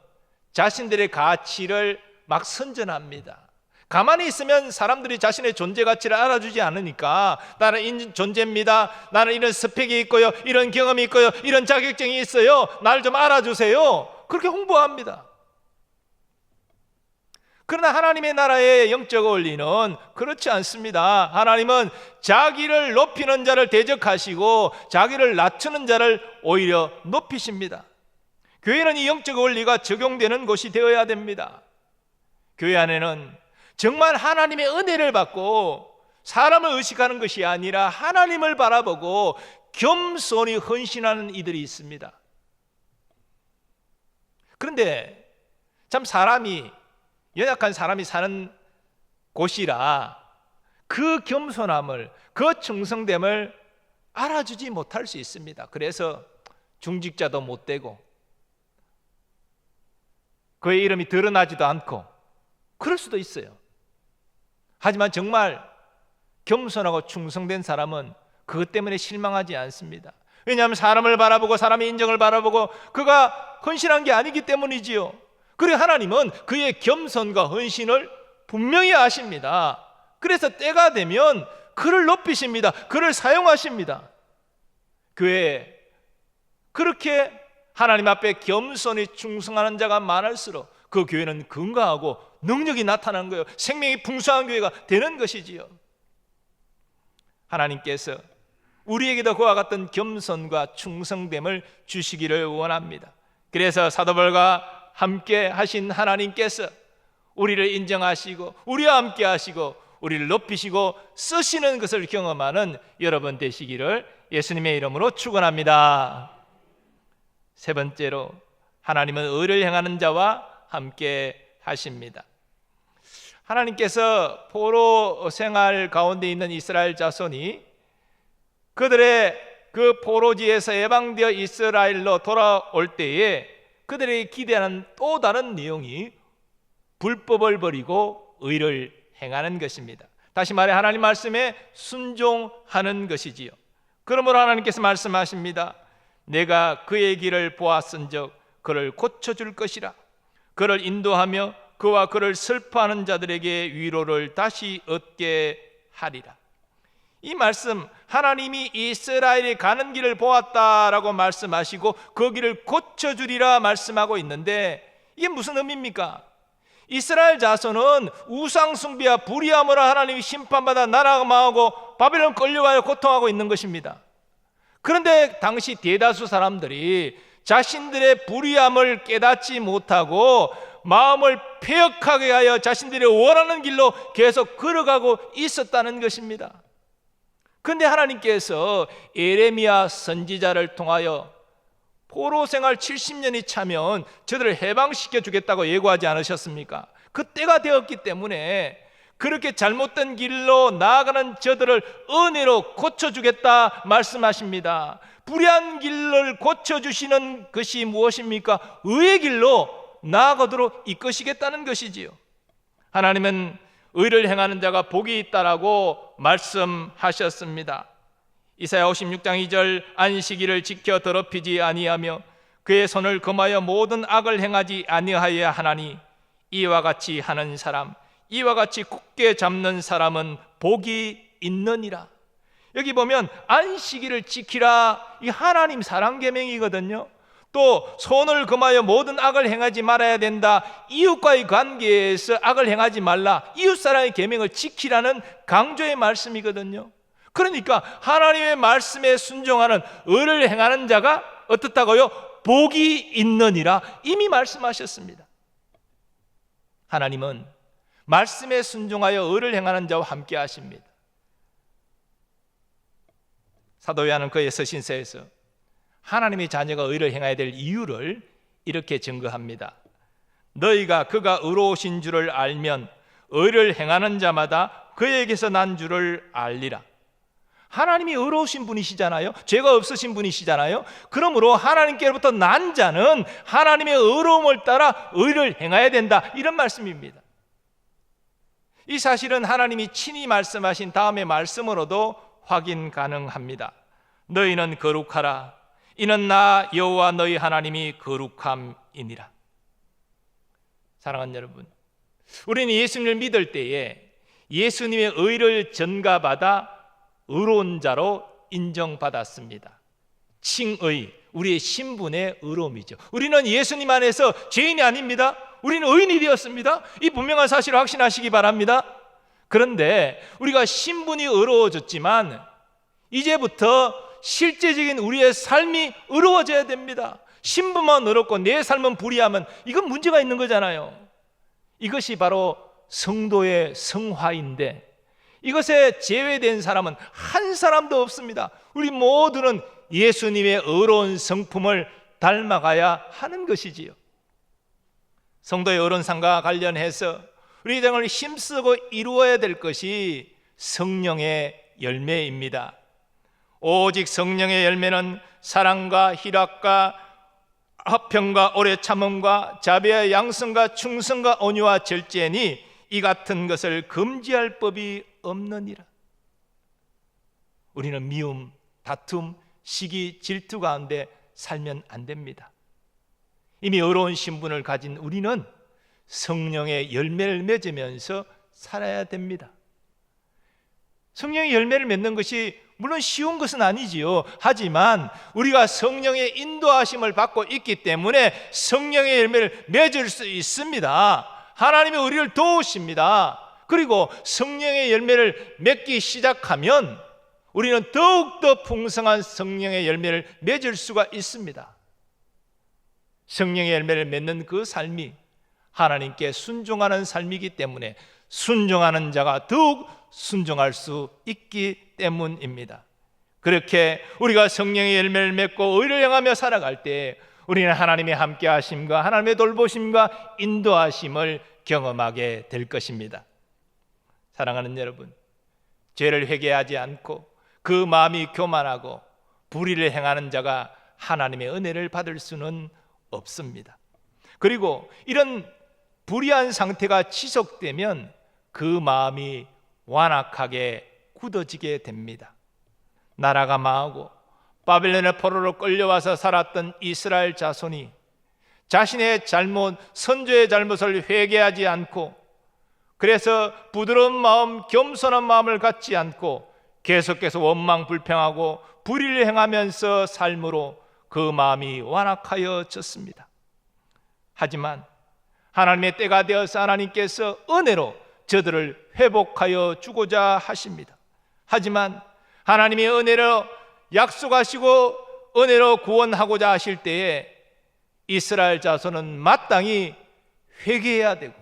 S4: 자신들의 가치를 막 선전합니다. 가만히 있으면 사람들이 자신의 존재 가치를 알아주지 않으니까 나는 이 존재입니다. 나는 이런 스펙이 있고요. 이런 경험이 있고요. 이런 자격증이 있어요. 나를 좀 알아주세요. 그렇게 홍보합니다. 그러나 하나님의 나라의 영적 원리는 그렇지 않습니다. 하나님은 자기를 높이는 자를 대적하시고 자기를 낮추는 자를 오히려 높이십니다. 교회는 이 영적 원리가 적용되는 곳이 되어야 됩니다. 교회 안에는 정말 하나님의 은혜를 받고 사람을 의식하는 것이 아니라 하나님을 바라보고 겸손히 헌신하는 이들이 있습니다. 그런데 참 사람이 연약한 사람이 사는 곳이라 그 겸손함을 그 충성됨을 알아주지 못할 수 있습니다. 그래서 중직자도 못 되고 그의 이름이 드러나지도 않고 그럴 수도 있어요. 하지만 정말 겸손하고 충성된 사람은 그것 때문에 실망하지 않습니다. 왜냐하면 사람을 바라보고 사람의 인정을 바라보고 그가 헌신한 게 아니기 때문이지요. 그리고 하나님은 그의 겸손과 헌신을 분명히 아십니다. 그래서 때가 되면 그를 높이십니다. 그를 사용하십니다. 교회에 그렇게 하나님 앞에 겸손히 충성하는 자가 많을수록 그 교회는 건강하고 능력이 나타나는 거예요. 생명이 풍성한 교회가 되는 것이지요. 하나님께서 우리에게도 그와 같은 겸손과 충성됨을 주시기를 원합니다. 그래서 사도 바울과 함께 하신 하나님께서 우리를 인정하시고 우리와 함께 하시고 우리를 높이시고 쓰시는 것을 경험하는 여러분 되시기를 예수님의 이름으로 축원합니다. 세 번째로 하나님은 의를 행하는 자와 함께 하십니다. 하나님께서 포로 생활 가운데 있는 이스라엘 자손이 그들의 그 포로지에서 해방되어 이스라엘로 돌아올 때에 그들에게 기대하는 또 다른 내용이 불법을 버리고 의를 행하는 것입니다. 다시 말해 하나님 말씀에 순종하는 것이지요. 그러므로 하나님께서 말씀하십니다. 내가 그의 길을 보았은즉 그를 고쳐줄 것이라. 그를 인도하며 그와 그를 슬퍼하는 자들에게 위로를 다시 얻게 하리라. 이 말씀, 하나님이 이스라엘이 가는 길을 보았다라고 말씀하시고 그 길을 고쳐주리라 말씀하고 있는데, 이게 무슨 의미입니까? 이스라엘 자손은 우상숭배와 불의함으로 하나님이 심판받아 나라가 망하고 바벨론 끌려가여 고통하고 있는 것입니다. 그런데 당시 대다수 사람들이 자신들의 불의함을 깨닫지 못하고 마음을 패역하게 하여 자신들이 원하는 길로 계속 걸어가고 있었다는 것입니다. 그런데 하나님께서 예레미야 선지자를 통하여 포로 생활 70년이 차면 저들을 해방시켜 주겠다고 예고하지 않으셨습니까? 그때가 되었기 때문에 그렇게 잘못된 길로 나아가는 저들을 은혜로 고쳐주겠다 말씀하십니다. 불의한 길을 고쳐주시는 것이 무엇입니까? 의의 길로 나아가도록 이끄시겠다는 것이지요. 하나님은 의를 행하는 자가 복이 있다라고 말씀하셨습니다. 이사야 56장 2절 안식일을 지켜 더럽히지 아니하며 그의 손을 금하여 모든 악을 행하지 아니하여야 하나니 이와 같이 하는 사람, 이와 같이 굳게 잡는 사람은 복이 있느니라. 여기 보면 안식일을 지키라, 이 하나님 사랑 계명이거든요. 또 손을 금하여 모든 악을 행하지 말아야 된다. 이웃과의 관계에서 악을 행하지 말라. 이웃사랑의 계명을 지키라는 강조의 말씀이거든요. 그러니까 하나님의 말씀에 순종하는 의를 행하는 자가 어떻다고요? 복이 있느니라 이미 말씀하셨습니다. 하나님은 말씀에 순종하여 의를 행하는 자와 함께 하십니다. 사도 요한은 그의 서신서에서 하나님의 자녀가 의를 행해야 될 이유를 이렇게 증거합니다. 너희가 그가 의로우신 줄을 알면 의를 행하는 자마다 그에게서 난 줄을 알리라. 하나님이 의로우신 분이시잖아요. 죄가 없으신 분이시잖아요. 그러므로 하나님께로부터 난 자는 하나님의 의로움을 따라 의를 행해야 된다, 이런 말씀입니다. 이 사실은 하나님이 친히 말씀하신 다음의 말씀으로도 확인 가능합니다. 너희는 거룩하라. 이는 나 여호와 너희 하나님이 거룩함이니라. 사랑하는 여러분, 우리는 예수님을 믿을 때에 예수님의 의를 전가받아 의로운 자로 인정받았습니다. 칭의, 우리의 신분의 의로움이죠. 우리는 예수님 안에서 죄인이 아닙니다. 우리는 의인이 되었습니다. 이 분명한 사실을 확신하시기 바랍니다. 그런데 우리가 신분이 의로워졌지만 이제부터 실제적인 우리의 삶이 의로워져야 됩니다. 신분만 의롭고 내 삶은 불의하면 이건 문제가 있는 거잖아요. 이것이 바로 성도의 성화인데 이것에 제외된 사람은 한 사람도 없습니다. 우리 모두는 예수님의 의로운 성품을 닮아가야 하는 것이지요. 성도의 의론상과 관련해서 우리 정말 힘쓰고 이루어야 될 것이 성령의 열매입니다. 오직 성령의 열매는 사랑과 희락과 화평과 오래 참음과 자비와 양성과 충성과 온유와 절제니 이 같은 것을 금지할 법이 없느니라. 우리는 미움, 다툼, 시기, 질투 가운데 살면 안 됩니다. 이미 어려운 신분을 가진 우리는 성령의 열매를 맺으면서 살아야 됩니다. 성령의 열매를 맺는 것이 물론 쉬운 것은 아니지요. 하지만 우리가 성령의 인도하심을 받고 있기 때문에 성령의 열매를 맺을 수 있습니다. 하나님이 우리를 도우십니다. 그리고 성령의 열매를 맺기 시작하면 우리는 더욱더 풍성한 성령의 열매를 맺을 수가 있습니다. 성령의 열매를 맺는 그 삶이 하나님께 순종하는 삶이기 때문에 순종하는 자가 더욱 순종할 수 있기 때문입니다. 그렇게 우리가 성령의 열매를 맺고 의를 행하며 살아갈 때 우리는 하나님의 함께 하심과 하나님의 돌보심과 인도하심을 경험하게 될 것입니다. 사랑하는 여러분, 죄를 회개하지 않고 그 마음이 교만하고 불의를 행하는 자가 하나님의 은혜를 받을 수는 없습니다. 그리고 이런 불의한 상태가 지속되면 그 마음이 완악하게 굳어지게 됩니다. 나라가 망하고 바벨론의 포로로 끌려와서 살았던 이스라엘 자손이 자신의 잘못, 선조의 잘못을 회개하지 않고, 그래서 부드러운 마음, 겸손한 마음을 갖지 않고 계속해서 원망 불평하고 불의를 행하면서 삶으로 그 마음이 완악하여졌습니다. 하지만 하나님의 때가 되어서 하나님께서 은혜로 저들을 회복하여 주고자 하십니다. 하지만 하나님의 은혜로 약속하시고 은혜로 구원하고자 하실 때에 이스라엘 자손은 마땅히 회개해야 되고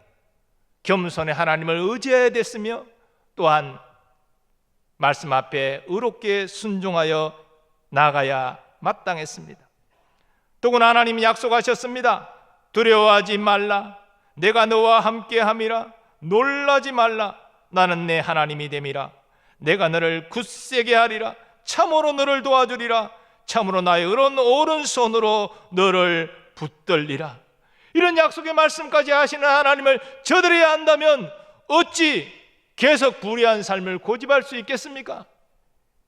S4: 겸손히 하나님을 의지해야 됐으며, 또한 말씀 앞에 의롭게 순종하여 나가야 마땅했습니다. 더구나 하나님이 약속하셨습니다. 두려워하지 말라, 내가 너와 함께함이라. 놀라지 말라, 나는 내 하나님이 됨이라. 내가 너를 굳세게 하리라. 참으로 너를 도와주리라. 참으로 나의 오른손으로 너를 붙들리라. 이런 약속의 말씀까지 하시는 하나님을 저들이 안다면 어찌 계속 불의한 삶을 고집할 수 있겠습니까?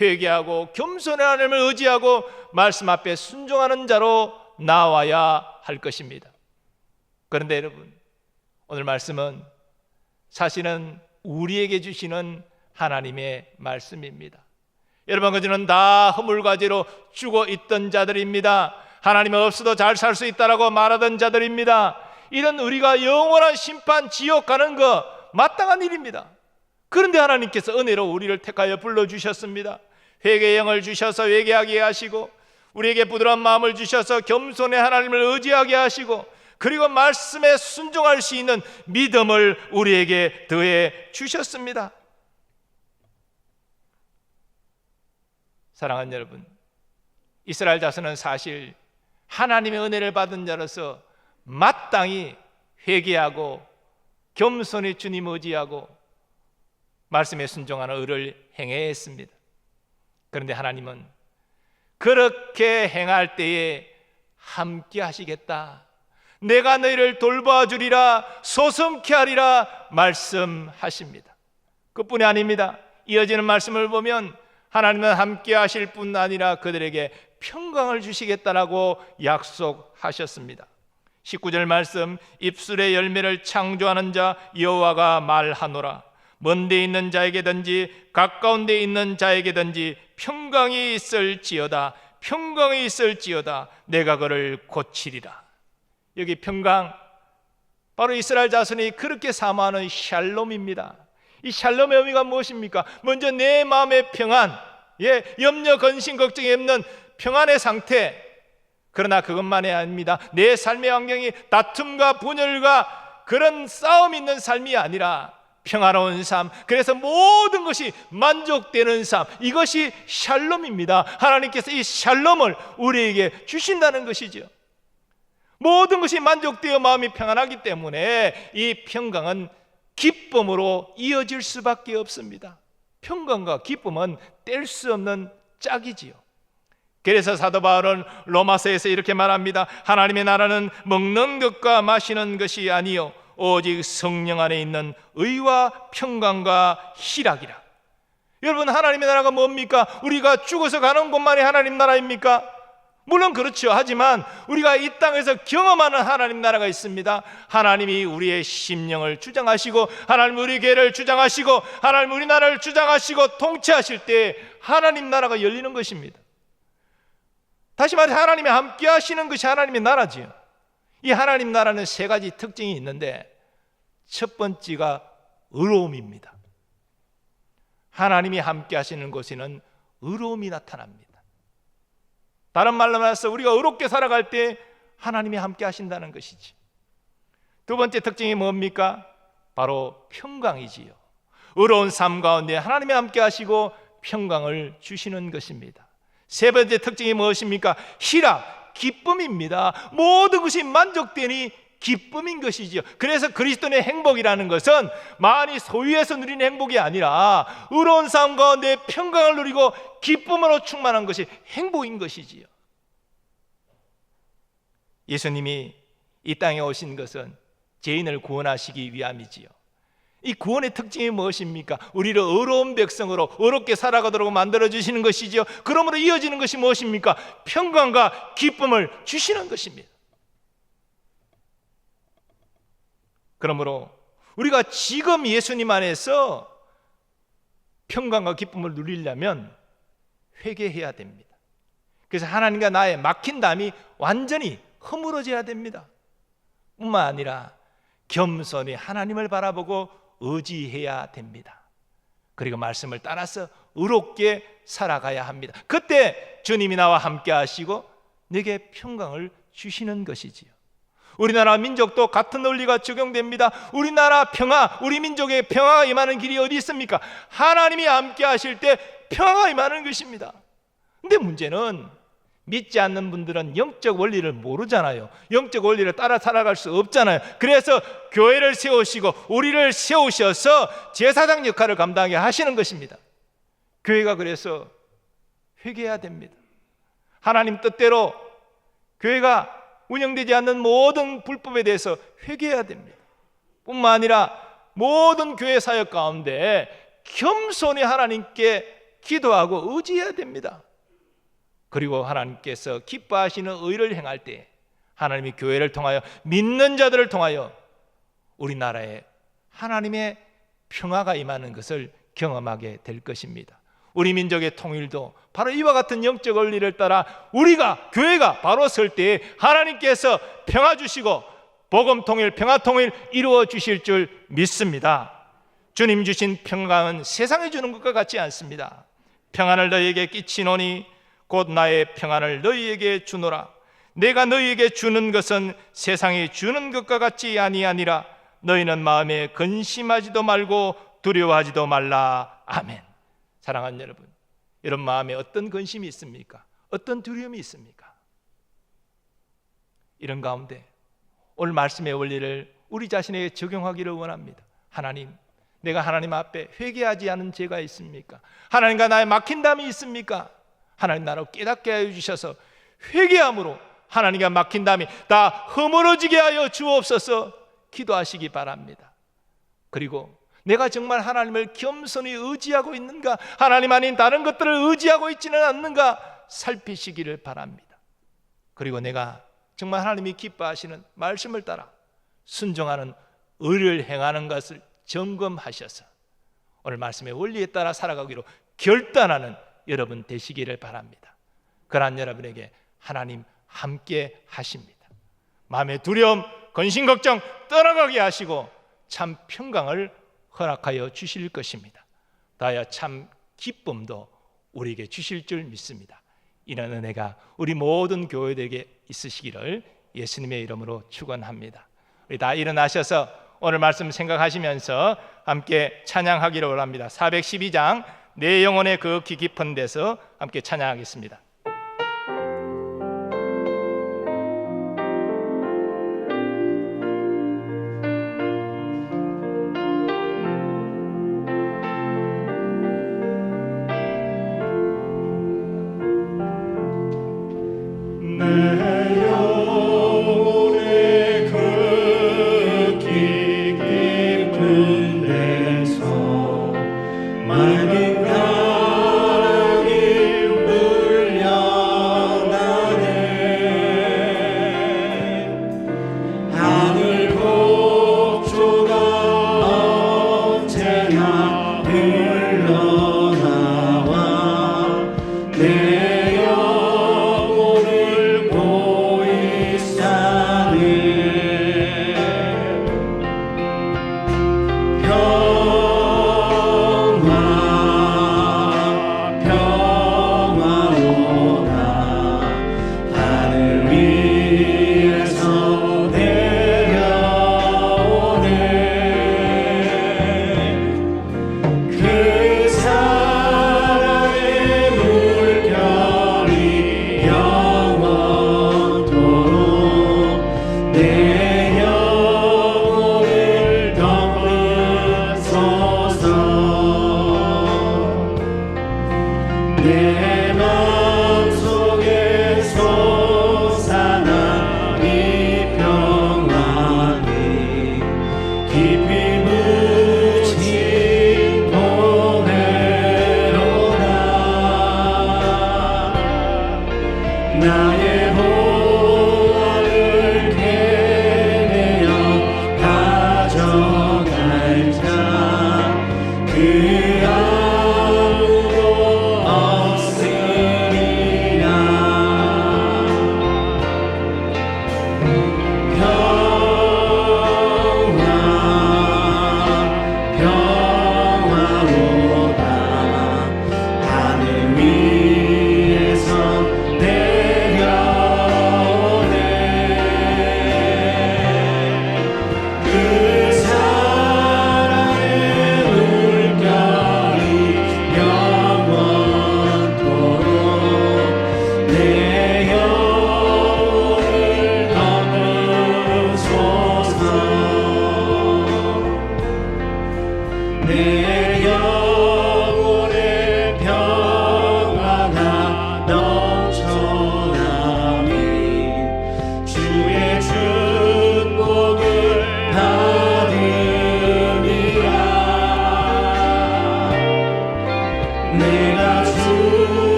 S4: 회개하고 겸손히 하나님을 의지하고 말씀 앞에 순종하는 자로 나와야 할 것입니다. 그런데 여러분, 오늘 말씀은 사실은 우리에게 주시는 하나님의 말씀입니다. 여러분, 그들은 다 허물과제로 죽어 있던 자들입니다. 하나님 없어도 잘 살 수 있다라고 말하던 자들입니다. 이런 우리가 영원한 심판, 지옥 가는 거 마땅한 일입니다. 그런데 하나님께서 은혜로 우리를 택하여 불러주셨습니다. 회개의 영을 주셔서 회개하게 하시고, 우리에게 부드러운 마음을 주셔서 겸손히 하나님을 의지하게 하시고, 그리고 말씀에 순종할 수 있는 믿음을 우리에게 더해 주셨습니다. 사랑하는 여러분, 이스라엘 자손은 사실 하나님의 은혜를 받은 자로서 마땅히 회개하고 겸손히 주님 의지하고 말씀에 순종하는 의를 행해야 했습니다. 그런데 하나님은 그렇게 행할 때에 함께 하시겠다, 내가 너희를 돌봐주리라, 소성케 하리라 말씀하십니다. 그뿐이 아닙니다. 이어지는 말씀을 보면 하나님은 함께 하실 뿐 아니라 그들에게 평강을 주시겠다라고 약속하셨습니다. 19절 말씀, 입술의 열매를 창조하는 자 여호와가 말하노라. 먼 데 있는 자에게든지 가까운 데 있는 자에게든지 평강이 있을지어다, 평강이 있을지어다, 내가 그를 고치리라. 여기 평강, 바로 이스라엘 자손이 그렇게 사모하는 샬롬입니다. 이 샬롬의 의미가 무엇입니까? 먼저 내 마음의 평안, 염려, 근심, 걱정이 없는 평안의 상태. 그러나 그것만이 아닙니다. 내 삶의 환경이 다툼과 분열과 그런 싸움 있는 삶이 아니라 평화로운 삶, 그래서 모든 것이 만족되는 삶, 이것이 샬롬입니다. 하나님께서 이 샬롬을 우리에게 주신다는 것이죠. 모든 것이 만족되어 마음이 평안하기 때문에 이 평강은 기쁨으로 이어질 수밖에 없습니다. 평강과 기쁨은 뗄 수 없는 짝이지요. 그래서 사도 바울은 로마서에서 이렇게 말합니다. 하나님의 나라는 먹는 것과 마시는 것이 아니요 오직 성령 안에 있는 의와 평강과 희락이라. 여러분, 하나님의 나라가 뭡니까? 우리가 죽어서 가는 곳만이 하나님 나라입니까? 물론 그렇죠. 하지만 우리가 이 땅에서 경험하는 하나님 나라가 있습니다. 하나님이 우리의 심령을 주장하시고, 하나님 우리 교회를 주장하시고, 하나님 우리 나라를 주장하시고 통치하실 때 하나님 나라가 열리는 것입니다. 다시 말해 하나님이 함께 하시는 것이 하나님의 나라지요. 이 하나님 나라는 세 가지 특징이 있는데, 첫 번째가 의로움입니다. 하나님이 함께 하시는 곳에는 의로움이 나타납니다. 다른 말로 말해서 우리가 의롭게 살아갈 때 하나님이 함께 하신다는 것이지. 두 번째 특징이 뭡니까? 바로 평강이지요. 의로운 삶 가운데 하나님이 함께 하시고 평강을 주시는 것입니다. 세 번째 특징이 무엇입니까? 희락, 기쁨입니다. 모든 것이 만족되니 기쁨인 것이지요. 그래서 그리스도인의 행복이라는 것은 많이 소유해서 누리는 행복이 아니라 의로운 삶 가운데 평강을 누리고 기쁨으로 충만한 것이 행복인 것이지요. 예수님이 이 땅에 오신 것은 죄인을 구원하시기 위함이지요. 이 구원의 특징이 무엇입니까? 우리를 의로운 백성으로 의롭게 살아가도록 만들어주시는 것이지요. 그러므로 이어지는 것이 무엇입니까? 평강과 기쁨을 주시는 것입니다. 그러므로 우리가 지금 예수님 안에서 평강과 기쁨을 누리려면 회개해야 됩니다. 그래서 하나님과 나의 막힌 담이 완전히 허물어져야 됩니다. 뿐만 아니라 겸손히 하나님을 바라보고 의지해야 됩니다. 그리고 말씀을 따라서 의롭게 살아가야 합니다. 그때 주님이 나와 함께 하시고 내게 평강을 주시는 것이지요. 우리나라 민족도 같은 논리가 적용됩니다. 우리나라 평화, 우리 민족의 평화가 임하는 길이 어디 있습니까? 하나님이 함께 하실 때 평화가 임하는 것입니다. 근데 문제는 믿지 않는 분들은 영적 원리를 모르잖아요. 영적 원리를 따라 살아갈 수 없잖아요. 그래서 교회를 세우시고 우리를 세우셔서 제사장 역할을 감당하게 하시는 것입니다. 교회가 그래서 회개해야 됩니다. 하나님 뜻대로 교회가 운영되지 않는 모든 불법에 대해서 회개해야 됩니다. 뿐만 아니라 모든 교회 사역 가운데 겸손히 하나님께 기도하고 의지해야 됩니다. 그리고 하나님께서 기뻐하시는 의를 행할 때 하나님이 교회를 통하여 믿는 자들을 통하여 우리나라에 하나님의 평화가 임하는 것을 경험하게 될 것입니다. 우리 민족의 통일도 바로 이와 같은 영적 원리를 따라 우리가 교회가 바로 설 때에 하나님께서 평화 주시고 복음 통일, 평화 통일 이루어 주실 줄 믿습니다. 주님 주신 평강은 세상이 주는 것과 같지 않습니다. 평안을 너희에게 끼치노니 곧 나의 평안을 너희에게 주노라. 내가 너희에게 주는 것은 세상이 주는 것과 같지 아니하니라. 너희는 마음에 근심하지도 말고 두려워하지도 말라. 아멘. 사랑하는 여러분, 여러분 마음에 어떤 근심이 있습니까? 어떤 두려움이 있습니까? 이런 가운데 오늘 말씀의 원리를 우리 자신에게 적용하기를 원합니다. 하나님, 내가 하나님 앞에 회개하지 않은 죄가 있습니까? 하나님과 나의 막힌 담이 있습니까? 하나님 나를 깨닫게 하여 주셔서 회개함으로 하나님과 막힌 담이 다 허물어지게 하여 주옵소서. 기도하시기 바랍니다. 그리고 내가 정말 하나님을 겸손히 의지하고 있는가, 하나님 아닌 다른 것들을 의지하고 있지는 않는가 살피시기를 바랍니다. 그리고 내가 정말 하나님이 기뻐하시는 말씀을 따라 순종하는 의를 행하는 것을 점검하셔서 오늘 말씀의 원리에 따라 살아가기로 결단하는 여러분 되시기를 바랍니다. 그러한 여러분에게 하나님 함께 하십니다. 마음의 두려움, 근심, 걱정 떠나가게 하시고 참 평강을 허락하여 주실 것입니다. 다야 참 기쁨도 우리에게 주실 줄 믿습니다. 이런 은혜가 우리 모든 교회들에게 있으시기를 예수님의 이름으로 축원합니다. 우리 다 일어나셔서 오늘 말씀 생각하시면서 함께 찬양하기를 원합니다. 412장 내 영혼의 그 깊은 데서 함께 찬양하겠습니다.
S2: 내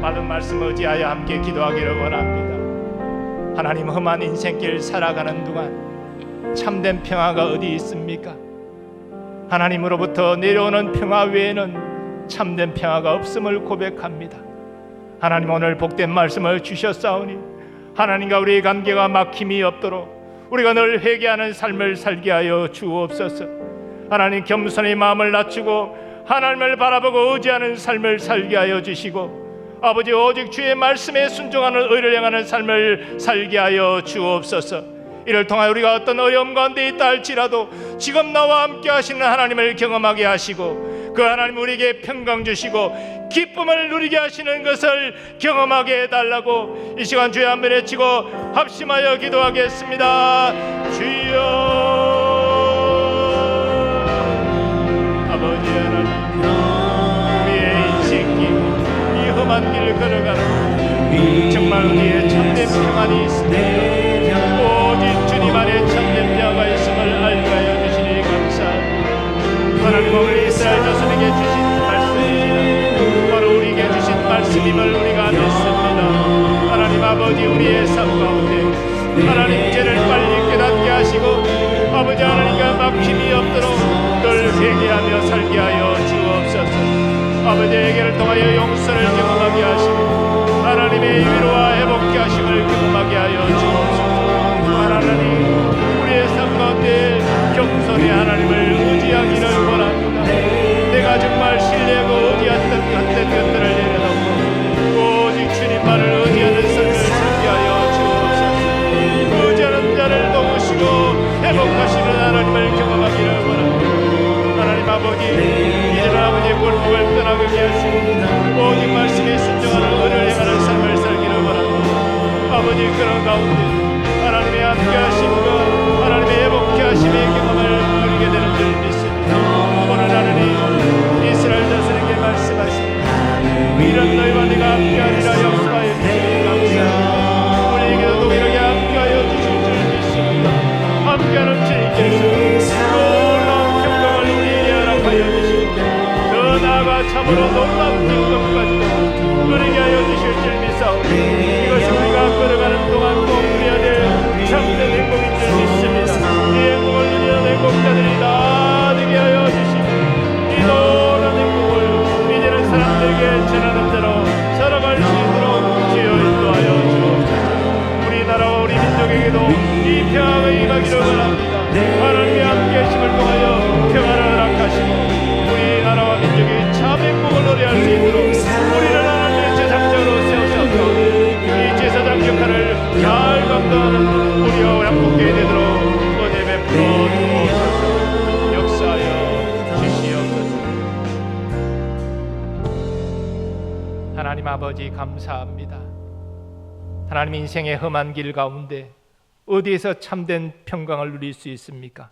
S4: 받은 말씀 의지하여 함께 기도하기를 원합니다. 하나님, 험한 인생길 살아가는 동안 참된 평화가 어디 있습니까? 하나님으로부터 내려오는 평화 외에는 참된 평화가 없음을 고백합니다. 하나님, 오늘 복된 말씀을 주셨사오니 하나님과 우리의 관계가 막힘이 없도록 우리가 늘 회개하는 삶을 살게 하여 주옵소서. 하나님, 겸손히 마음을 낮추고 하나님을 바라보고 의지하는 삶을 살게 하여 주시고, 아버지, 오직 주의 말씀에 순종하는 의를 향하는 삶을 살게 하여 주옵소서. 이를 통하여 우리가 어떤 어려움 가운데 있다 할지라도 지금 나와 함께 하시는 하나님을 경험하게 하시고, 그 하나님 우리에게 평강 주시고 기쁨을 누리게 하시는 것을 경험하게 해달라고 이 시간 주의 한번 외치고 합심하여 기도하겠습니다. 주여, 아버지 하나님, 우리의 인생길, 이 험한 길을 걸어가는 정말 우리의 참된 평안이 있습니다. 오직 주님 안에 참된 평화가 있음을 알게 하여 주시니 감사합니다. 하나님, 오늘 이스라엘 자손에게 주신 말씀이 바로 우리에게 주신 말씀임을 우리가 믿습니다. 하나님 아버지, 우리의 삶 가운데 하나님 죄를 빨리 깨닫게 하시고, 아버지 하나님과 막힘이 없도록 늘 회개하며 살게 하여 주옵소서. 아버지에게를 통하여 용서를 경험하게 하시고 하나님의 위로와 회복케 하심을 경험하게 하여 주옵소서. 하나님, 우리의 삶 가운데 겸손히 하나님을 의지하기를 원합니다. 내가 정말 신뢰하고 의지했던 것들을 내려놓고 오직 주님만을 의지하는 삶을 살게 하여 주옵소서. 의지하는 자를 도우시고 회복하시는 하나님을 경험하기를 원합니다. 하나님 아버지, 이제는 아버지의 골목을 떠나게 하시고 오직 말씀에 순종하는 은혜를 행하는 삶을 살기를 원합니다. 아버지, 그런 가운데 하나님의 함께 하심과 하나님의 회복케 하심의 경험을 누리게 되는 줄 믿습니다. 오늘 하나님, 이스라엘 자손에게 말씀하십니다. 이런 너희와 내가 함께하리라 역사하여 주시니 감사합니다. 우리에게도 동일하게 함께하여 주실 줄 믿습니다. 함께하는 주님께서 놀라운 평강을 우리에게 허락하여 주시고 더 나아가 참으로 놀라운 기쁨까지도 누리게 하여 주실 줄 믿사오니 이것이 우리가 걸어가는 동안 꼭 누려야 될 참된 행복인 줄 믿습니다. 이 행복을 누리는 행복자들이 다 되게 하여 주시고 이 놀라운 행복을 이제는 사람들에게 전하는 대로 살아갈 수 있도록 주여 인도하여 주옵소서. 우리나라와 우리 민족에게도 이 평화가 임하기를 원합니다. 하나님의 함께 하심을 통하여 평화를 허락하시고 우리나라와 민족이 참 행복을 노래할 수 있도록 우리를 하나님의 제사장으로 세우셔서 이 제사장 역할을 잘 감당하는 우리와 양복게 되도록 은혜 베풀어 주옵소서. 역사하여 주시옵소서. 하나님 아버지, 감사합니다. 하나님, 인생의 험한 길 가운데 어디에서 참된 평강을 누릴 수 있습니까?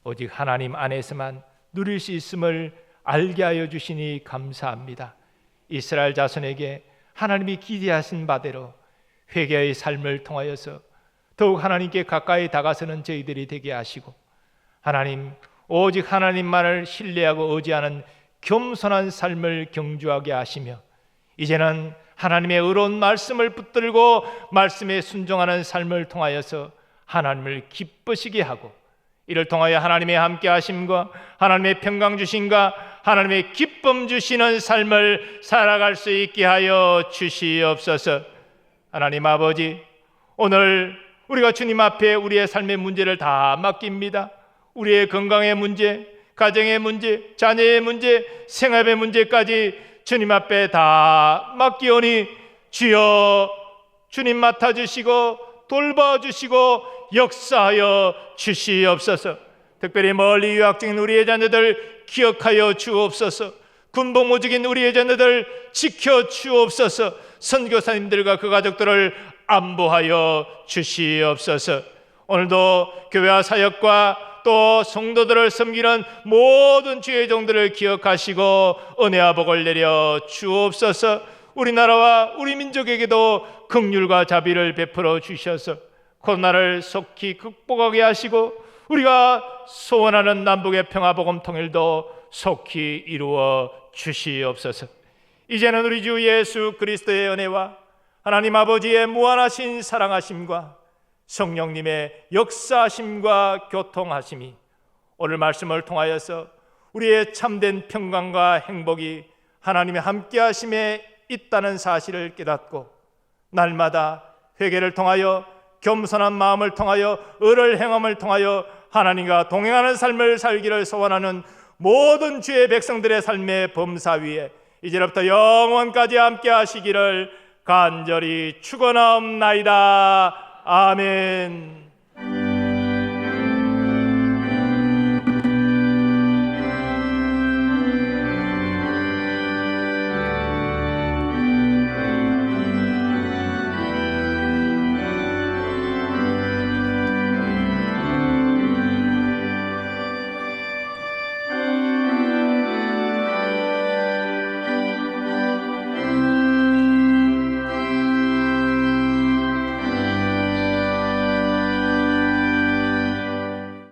S4: 오직 하나님 안에서만 누릴 수 있음을 알게 하여 주시니 감사합니다. 이스라엘 자손에게 하나님이 기대하신 바대로 회개의 삶을 통하여서 더욱 하나님께 가까이 다가서는 저희들이 되게 하시고, 하나님, 오직 하나님만을 신뢰하고 의지하는 겸손한 삶을 경주하게 하시며, 이제는 하나님의 의로운 말씀을 붙들고 말씀에 순종하는 삶을 통하여서 하나님을 기쁘시게 하고, 이를 통하여 하나님의 함께 하심과 하나님의 평강 주심과 하나님의 기쁨 주시는 삶을 살아갈 수 있게 하여 주시옵소서. 하나님 아버지, 오늘 우리가 주님 앞에 우리의 삶의 문제를 다 맡깁니다. 우리의 건강의 문제, 가정의 문제, 자녀의 문제, 생업의 문제까지 주님 앞에 다 맡기오니 주여, 주님 맡아주시고 돌봐주시고 역사하여 주시옵소서. 특별히 멀리 유학 중인 우리의 자녀들 기억하여 주옵소서. 군복무직인 우리의 자녀들 지켜 주옵소서. 선교사님들과 그 가족들을 안보하여 주시옵소서. 오늘도 교회와 사역과 또 성도들을 섬기는 모든 주의 종들을 기억하시고 은혜와 복을 내려 주옵소서. 우리나라와 우리 민족에게도 긍휼과 자비를 베풀어 주셔서 코로나를 속히 극복하게 하시고 우리가 소원하는 남북의 평화복음 통일도 속히 이루어 주시옵소서. 이제는 우리 주 예수 그리스도의 은혜와 하나님 아버지의 무한하신 사랑하심과 성령님의 역사하심과 교통하심이 오늘 말씀을 통하여서 우리의 참된 평강과 행복이 하나님의 함께하심에 있다는 사실을 깨닫고 날마다 회개를 통하여 겸손한 마음을 통하여 의를 행함을 통하여 하나님과 동행하는 삶을 살기를 소원하는 모든 주의 백성들의 삶의 범사 위에 이제부터 영원까지 함께 하시기를 간절히 축원하옵나이다. 아멘.